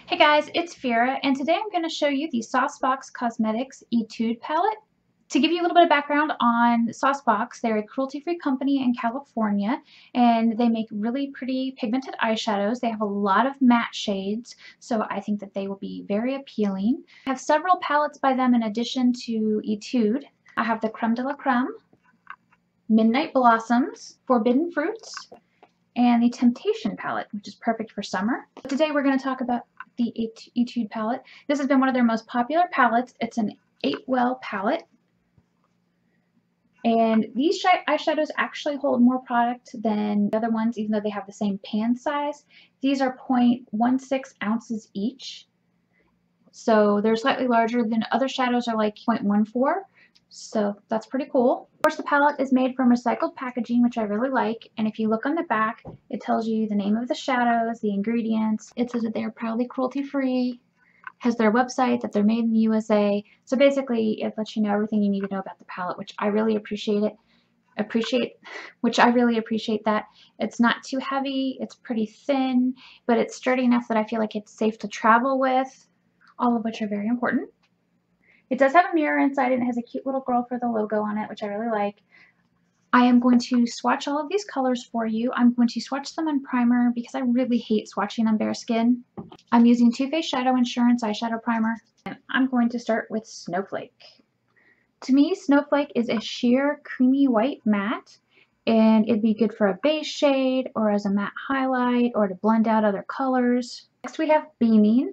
Hey guys, it's Vera, and today I'm going to show you the Saucebox Cosmetics Etude Palette. To give you a little bit of background on Saucebox, they're a cruelty-free company in California, and they make really pretty pigmented eyeshadows. They have a lot of matte shades, so I think that they will be very appealing. I have several palettes by them in addition to Etude. I have the Creme de la Creme, Midnight Blossoms, Forbidden Fruits, and the Temptation palette, which is perfect for summer. Today we're going to talk about the Etude palette. This has been one of their most popular palettes. It's an 8-well palette. And these eyeshadows actually hold more product than the other ones, even though they have the same pan size. These are 0.16 ounces each. So they're slightly larger than other shadows are like 0.14. So that's pretty cool. Of course, the palette is made from recycled packaging, which I really like. And if you look on the back, it tells you the name of the shadows, the ingredients. It says that they are proudly cruelty-free, has their website, that they're made in the USA. So basically, it lets you know everything you need to know about the palette, which I really appreciate that. It's not too heavy, it's pretty thin, but it's sturdy enough that I feel like it's safe to travel with, all of which are very important. It does have a mirror inside and it has a cute little girl for the logo on it, which I really like. I am going to swatch all of these colors for you. I'm going to swatch them on primer because I really hate swatching on bare skin. I'm using Too Faced Shadow Insurance Eyeshadow Primer, and I'm going to start with Snowflake. To me, Snowflake is a sheer creamy white matte, and it'd be good for a base shade or as a matte highlight or to blend out other colors. Next we have Beaming.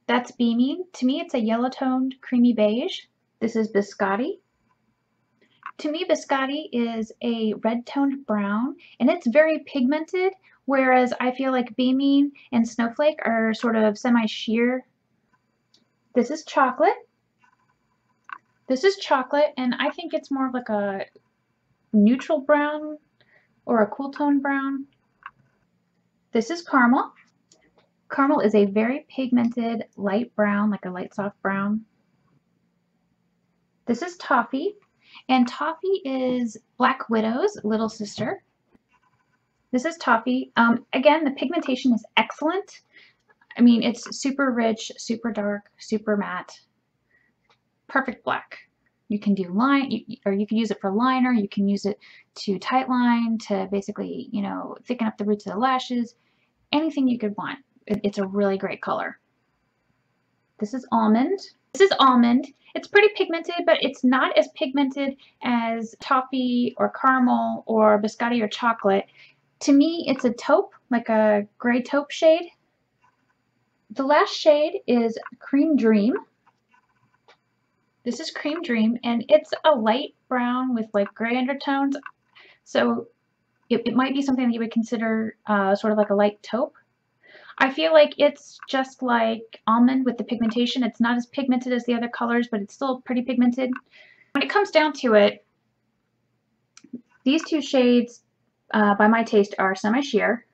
That's Beaming. To me, it's a yellow-toned creamy beige. This is Biscotti. To me, Biscotti is a red-toned brown, and it's very pigmented, whereas I feel like Beaming and Snowflake are sort of semi-sheer. This is Chocolate. This is Chocolate, and I think it's more of like a neutral brown or a cool tone brown. This is Caramel. Caramel is a very pigmented light brown, like a light soft brown. This is Toffee, and Toffee is Black Widow's little sister. This is Toffee. Again, the pigmentation is excellent. I mean, it's super rich, super dark, super matte. Perfect black. You can do line, or you can use it for liner. You can use it to tight line, to basically, you know, thicken up the roots of the lashes. Anything you could want. It's a really great color. This is Almond. This is Almond. It's pretty pigmented, but it's not as pigmented as Toffee or Caramel or Biscotti or Chocolate. To me, it's a taupe, like a gray taupe shade. The last shade is Cream Dream. This is Cream Dream, and it's a light brown with like gray undertones. So it might be something that you would consider sort of like a light taupe. I feel like it's just like Almond with the pigmentation. It's not as pigmented as the other colors, but it's still pretty pigmented. When it comes down to it, these two shades, by my taste, are semi-sheer.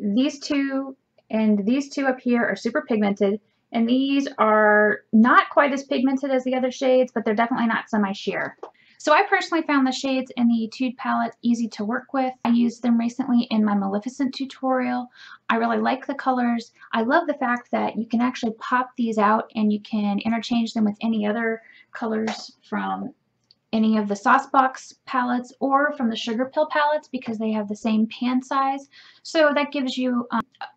These two and these two up here are super pigmented, and these are not quite as pigmented as the other shades, but they're definitely not semi-sheer. So I personally found the shades in the Etude palette easy to work with. I used them recently in my Maleficent tutorial. I really like the colors. I love the fact that you can actually pop these out and you can interchange them with any other colors from any of the Saucebox palettes or from the Sugarpill palettes because they have the same pan size. So that gives you,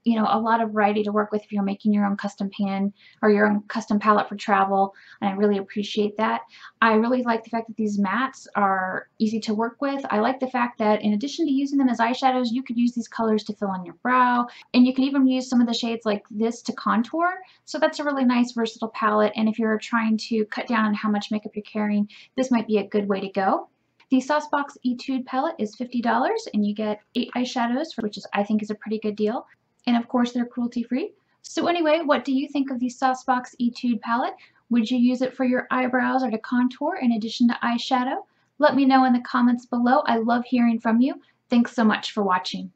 you know, a lot of variety to work with if you're making your own custom pan or your own custom palette for travel, and I really appreciate that. I really like the fact that these mattes are easy to work with. I like the fact that in addition to using them as eyeshadows, you could use these colors to fill on your brow, and you can even use some of the shades like this to contour. So that's a really nice versatile palette, and if you're trying to cut down on how much makeup you're carrying, this might be a good way to go. The Saucebox Etude palette is $50, and you get 8 eyeshadows, which I think is a pretty good deal. And of course, they're cruelty-free. So anyway, what do you think of the Saucebox Etude palette? Would you use it for your eyebrows or to contour in addition to eyeshadow? Let me know in the comments below. I love hearing from you. Thanks so much for watching.